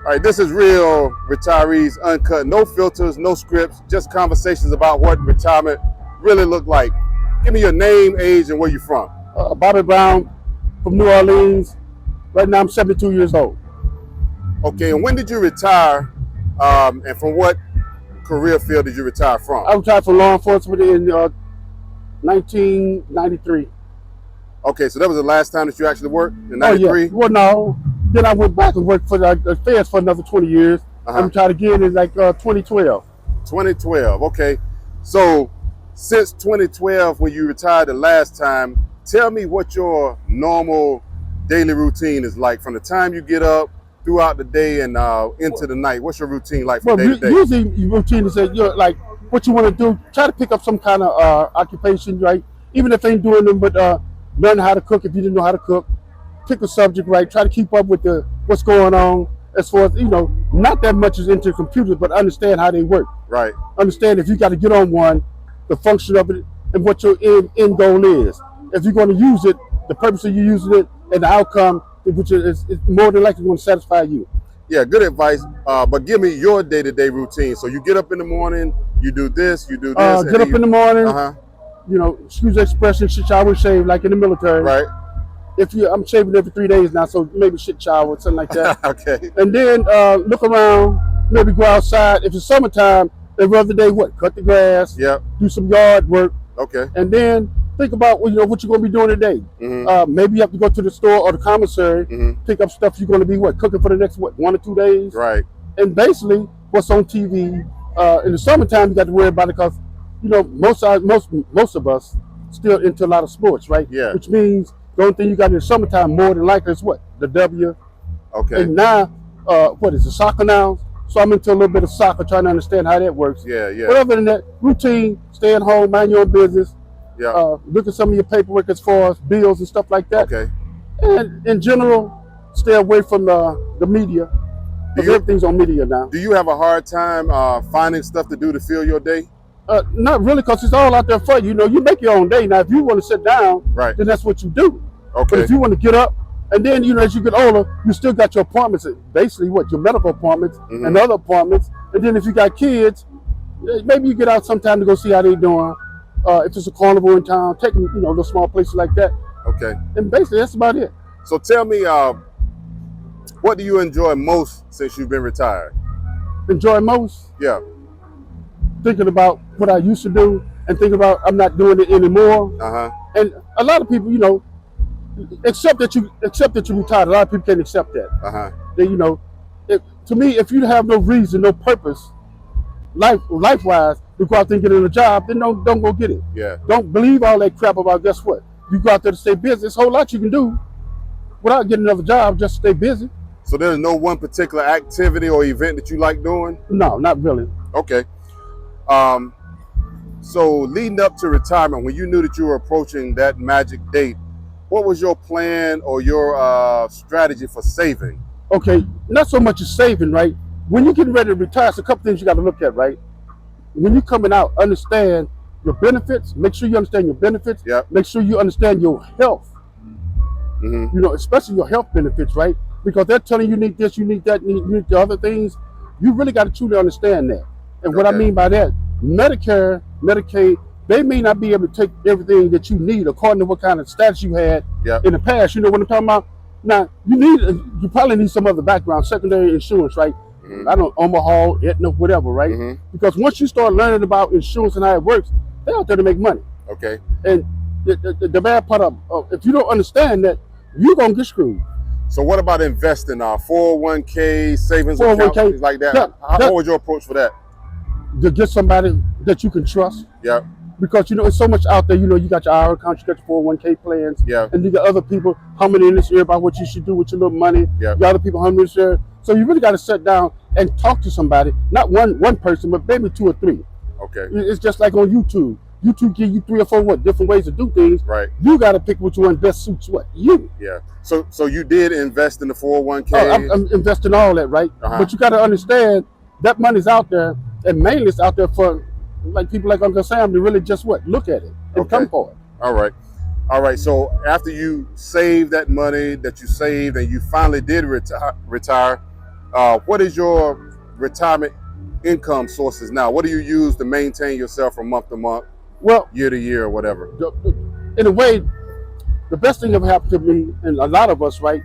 All right, this is Real Retirees Uncut. No filters, no scripts, just conversations about what retirement really look like. Give me your name, age, and where you're from. Bobby Brown from New Orleans. Right now I'm 72 years old. Okay, and when did you retire, and from what career field did you retire from? I retired from law enforcement in 1993. Okay, so that was the last time that you actually worked, in Oh, yeah. 93? Well, no. Then I went back and worked for the feds for another 20 years. I retired again in like 2012. 2012, okay. So since 2012, when you retired the last time, tell me what your normal daily routine is like from the time you get up throughout the day and into the night. What's your routine like from day to day? Usually your routine is that you're like, what you want to do, try to pick up some kind of occupation, right? Even if they ain't doing them, but learn how to cook if you didn't know how to cook. Pick a subject, right? Try to keep up with what's going on as far as, not that much is into computers, but understand how they work. Right. Understand if you got to get on one, the function of it, and what your end goal is. If you're going to use it, the purpose of you using it, and the outcome, which is more than likely going to satisfy you. Yeah, good advice. But give me your day-to-day routine. So you get up in the morning, you do this, you do this. Get up in the morning, excuse the expression, shit shower, shave, like in the military. Right. I'm shaving every 3 days now, so maybe shit shower or something like that. Okay. And then look around, maybe go outside. If it's summertime, every other day, cut the grass. Yep. Do some yard work. Okay. And then think about what you're going to be doing today. Mm-hmm. Maybe you have to go to the store or the commissary, pick up stuff you're going to be cooking for the next 1 or 2 days. Right. And basically, what's on TV in the summertime, you got to worry about it because most of us still into a lot of sports, right? Yeah. Which means the only thing you got in the summertime more than likely is the W. Okay. And now, what is it, soccer now? So I'm into a little bit of soccer, trying to understand how that works. Yeah. But other than that, routine, stay at home, mind your own business. Yeah. Look at some of your paperwork as far as bills and stuff like that. Okay. And in general, stay away from the media. Because everything's on media now. Do you have a hard time finding stuff to do to fill your day? Not really, because it's all out there for you. You make your own day. Now, if you want to sit down, right, then that's what you do. Okay. But if you want to get up, and then, as you get older, you still got your appointments, basically your medical appointments and other appointments. And then if you got kids, maybe you get out sometime to go see how they doing. If it's a carnival in town, take them, little small places like that. Okay. And basically, that's about it. So tell me, what do you enjoy most since you've been retired? Enjoy most? Yeah. Thinking about what I used to do and thinking about I'm not doing it anymore. And a lot of people, accept that you retired. A lot of people can't accept that. They, to me, if you have no reason, no purpose, life-wise, to go out there and get in a job, then don't go get it. Yeah. Don't believe all that crap about, guess what? You go out there to stay busy. There's a whole lot you can do without getting another job, just stay busy. So there's no one particular activity or event that you like doing? No, not really. Okay. So leading up to retirement, when you knew that you were approaching that magic date, what was your plan or your strategy for saving? Okay, not so much as saving, right? When you're getting ready to retire, it's a couple things you got to look at, right? When you're coming out, understand your benefits. Make sure you understand your benefits. Yep. Make sure you understand your health. Especially your health benefits, right? Because they're telling you need this, you need that, you need the other things. You really got to truly understand that. And what I mean by that, Medicare, Medicaid, they may not be able to take everything that you need according to what kind of status you had in the past. You know what I'm talking about? Now, you probably need some other background, secondary insurance, right? I don't Omaha, Aetna, whatever, right? Because once you start learning about insurance and how it works, they're out there to make money. Okay. And the bad part of if you don't understand that, you're going to get screwed. So what about investing? 401k, savings accounts, things like that? What was your approach for that? To get somebody that you can trust. Yeah. Because, it's so much out there. You got your IRA account, you got your 401k plans. Yeah. And you got other people humming in this ear about what you should do with your little money. Yeah. You got other people humming in this ear. So you really got to sit down and talk to somebody, not one person, but maybe 2 or 3. Okay. It's just like on YouTube. YouTube give you 3 or 4 different ways to do things. Right. You got to pick which one best suits you. Yeah. So you did invest in the 401k? I'm investing all that, right? But you got to understand that money's out there, and mainly it's out there for people like Uncle Sam to really just look at it and come for it. All right. So after you saved that money that you saved and you finally did retire, What is your retirement income sources now? What do you use to maintain yourself from month to month, Well, year to year, or whatever? in a way, the best thing ever happened to me, and a lot of us, right,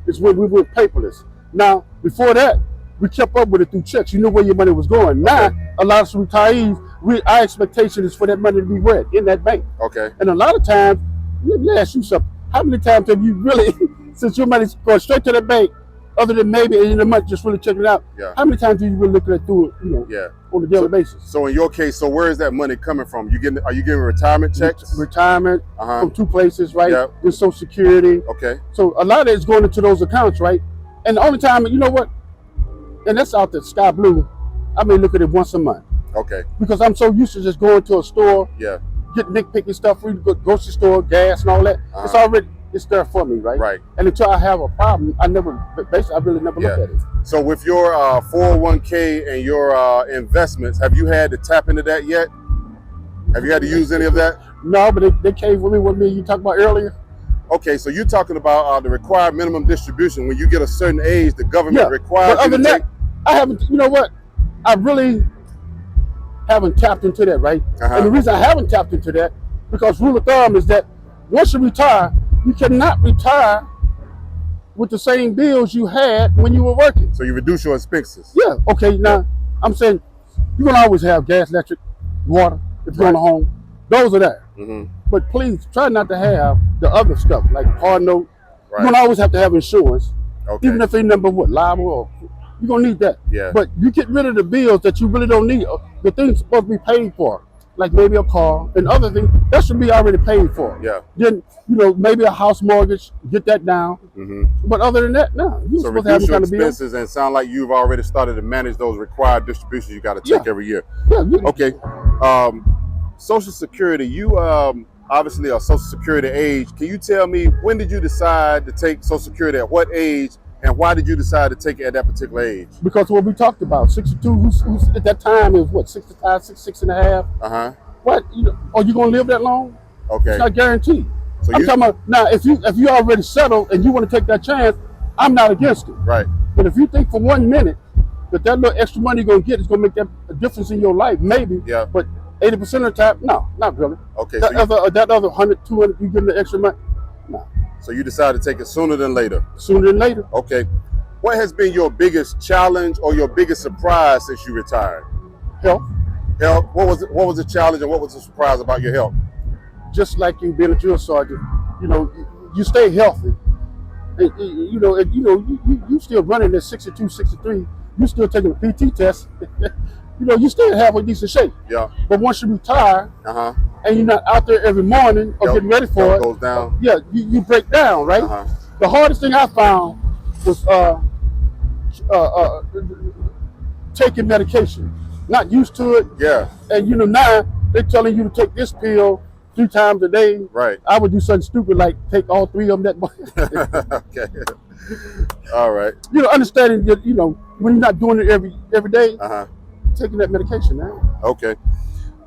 is when we went paperless. Now, before that, we kept up with it through checks. You knew where your money was going. Now, Okay. a lot of retirees, our expectation is for that money to be where? In that bank. Okay. And a lot of times, let me ask you something. How many times have you really, since your money's going straight to the bank, other than maybe in a month just really checking it out, Yeah. how many times do you really look at it through, Yeah. on a daily basis? So in your case, so where is that money coming from? Are you getting retirement checks? Retirement Uh-huh. from two places, right? Yeah. With Social Security. Okay. So a lot of it's going into those accounts, right? And the only time, you know what? And that's out the sky blue. I may look at it once a month Okay. because I'm so used to just going to a store, Yeah. get nitpicking stuff, go to the grocery store, gas and all that. It's already, it's there for me, right? Right. And until I have a problem, I really never look at it. So with your 401k and your investments, have you had to tap into that yet? Have you had to use any of that? No, but they came with me you talked about earlier. Okay, so you're talking about the required minimum distribution. When you get a certain age, the government Yeah. requires But you other to than take. that, I haven't, you know what? I really haven't tapped into that, right? Uh-huh. And the reason I haven't tapped into that, because rule of thumb is that once you retire, you cannot retire with the same bills you had when you were working. So you reduce your expenses. Yeah, okay, now I'm saying you're gonna always have gas, electric, water, if you're on a home. Those are there. Mm-hmm. But please try not to have the other stuff like car note. Right. You're gonna always have to have insurance. Okay. Even if they number what, liable or you're gonna need that. Yeah. But you get rid of the bills that you really don't need. The things supposed to be paid for, like maybe a car and other things, that should be already paid for. Yeah. Then, maybe a house mortgage, get that down. Mm-hmm. But other than that, no. You're So supposed to have reduce some your kind of bill. expenses and sound like you've already started to manage those required distributions you got to take Yeah. every year. Yeah, Okay. Social Security, you obviously are Social Security age. Can you tell me, when did you decide to take Social Security, at what age, and why did you decide to take it at that particular age? Because what we talked about, 62, who's at that time is what, 65, 66 and a half? Uh-huh. What, are you gonna live that long? Okay. It's not guaranteed. So I'm talking about, now, if you already settled and you want to take that chance, I'm not against it. Right. But if you think for 1 minute that little extra money you're gonna get is gonna make a difference in your life, maybe. Yeah. But 80% of the time, no, not really. Okay. That other 100, 200, you getting the extra money, no. So you decided to take it sooner than later. Sooner than later. Okay. What has been your biggest challenge or your biggest surprise since you retired? Health, Health. What was the challenge and what was the surprise about your health? just like you being a drill sergeant, you stay healthy. You still running at 62, 63. You still taking a PT test. You still have a decent shape. Yeah. But once you retire Uh-huh. and you're not out there every morning or getting ready for Health it, goes down. yeah, you break down, right? Uh-huh. The hardest thing I found was taking medication. Not used to it, Yeah. and now they're telling you to take this pill 3 times a day. Right. I would do something stupid like take all 3 of them that Okay. All right. understanding that, when you're not doing it every day, Uh-huh. taking that medication, man. Okay.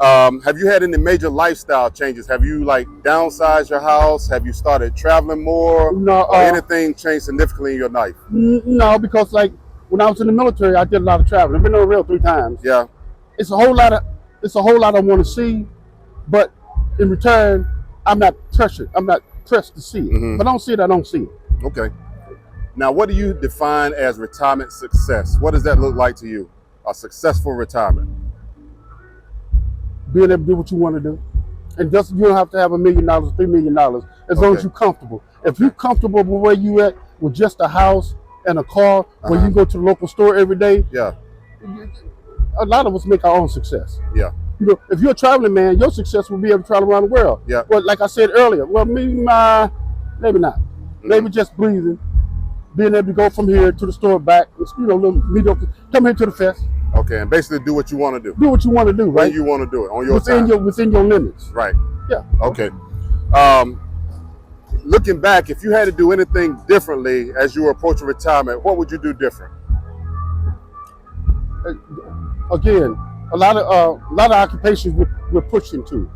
Have you had any major lifestyle changes? Have you downsized your house? Have you started traveling more? No, or anything changed significantly in your life? No, because when I was in the military, I did a lot of traveling. I've been on the rail 3 times. Yeah. It's a whole lot I want to see, but in return, I'm not pressured. I'm not pressed to see it. Mhm. If I don't see it, I don't see it. Okay. Now, what do you define as retirement success? What does that look like to you? A successful retirement? Being able to do what you want to do. And just you don't have to have $1 million, $3 million, as long as you're comfortable. If you're comfortable with where you at with just a house and a car, where you can go to the local store every day, Yeah. a lot of us make our own success. Yeah. If you're a traveling man, your success will be able to travel around the world. Yeah. Well, like I said earlier, maybe not. Maybe just breathing, being able to go from here to the store back. Little mediocre. Come here to the fest. Okay. And basically do what you want to do. Do what you want to do, When right? you want to do it on your time. Within your limits. Right. Yeah. Okay. Looking back, if you had to do anything differently as you were approaching retirement, what would you do different? Again, a lot of occupations we're pushing to.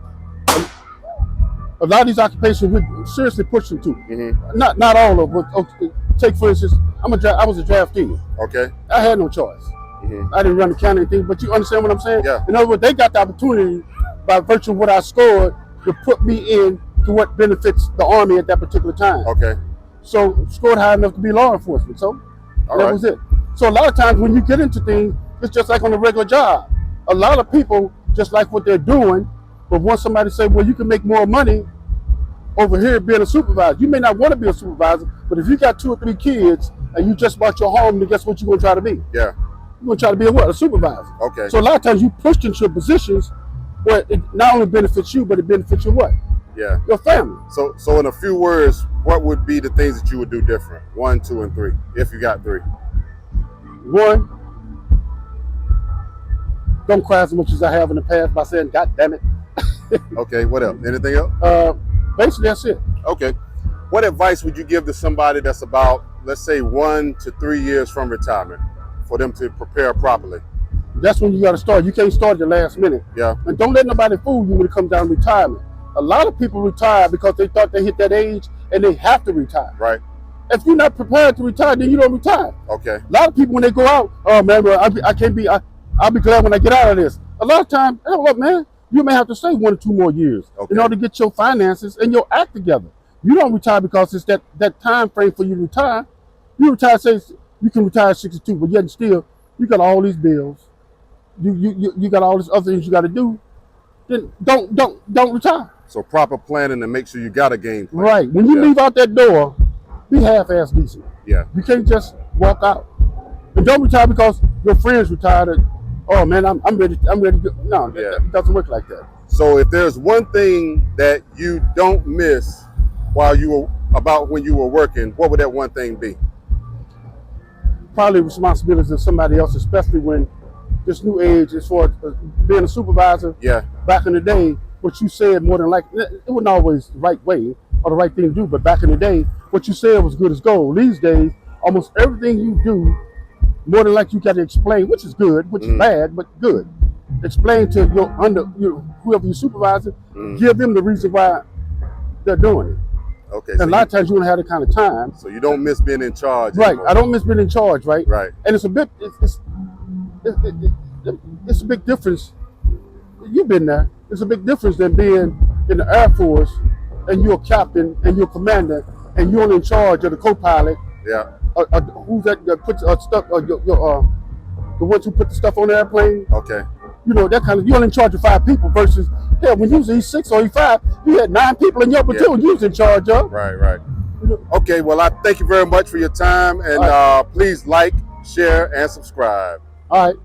A lot of these occupations we're seriously pushing to. Mm-hmm. Not all of them. But take for instance, I was a draftee. Okay. I had no choice. I didn't run the county or anything, but you understand what I'm saying? Yeah. In other words, they got the opportunity by virtue of what I scored to put me in to what benefits the Army at that particular time. Okay. So scored high enough to be law enforcement. So that was it. So a lot of times when you get into things, it's just like on a regular job. A lot of people just like what they're doing, but once somebody say, well, you can make more money over here being a supervisor. You may not want to be a supervisor, but if you got 2 or 3 kids and you just bought your home, then guess what you're going to try to be? Yeah. You're going to try to be a what? A supervisor. Okay. So a lot of times you pushed into positions where it not only benefits you, but it benefits your what? Yeah. Your family. So in a few words, what would be the things that you would do different? 1, 2, and 3, if you got 3. 1, don't cry as much as I have in the past by saying, God damn it. Okay, what else? Anything else? Basically, that's it. Okay. What advice would you give to somebody that's about, let's say, 1 to 3 years from retirement for them to prepare properly? That's when you got to start. You can't start at the last minute. Yeah. And don't let nobody fool you when it comes down to retirement. A lot of people retire because they thought they hit that age and they have to retire. Right. If you're not prepared to retire, then you don't retire. Okay. A lot of people, when they go out, oh man, well, I can't be, I'll be glad when I get out of this. A lot of times, hell up, man, you may have to stay 1 or 2 more years in order to get your finances and your act together. You don't retire because it's that time frame for you to retire. You retire, say you can retire at 62, but yet still, you got all these bills. You got all these other things you got to do. Then don't retire. So proper planning and make sure you got a game plan. Right. When you leave out that door, be half-ass decent. Yeah. You can't just walk out. And don't retire because your friends retired. And, oh man, I'm ready. I'm ready to go. No, it doesn't work like that. So if there's one thing that you don't miss when you were working, what would that one thing be? Probably responsibilities of somebody else, especially when this new age, as far as being a supervisor. Yeah. Back in the day, what you said more than likely, it wasn't always the right way or the right thing to do, but back in the day, what you said was good as gold. These days, almost everything you do, more than likely you got to explain, which is good, which is bad, but good. Explain to whoever you supervisor, give them the reason why they're doing it. Okay. And a lot of times you don't have that kind of time. So you don't miss being in charge. Right. Anymore. I don't miss being in charge, right? Right. And it's a bit, it's a big difference. You've been there. It's a big difference than being in the Air Force and you're a captain and you're a commander and you're in charge of the co-pilot. Yeah. Who's that puts stuff? The ones who put the stuff on the airplane. Okay. You know, that kind of, you're in charge of 5 people versus, hell, when you was E6 or E5, you had 9 people in your platoon you was in charge of. Right. Okay, well, I thank you very much for your time, and please like, share, and subscribe. All right.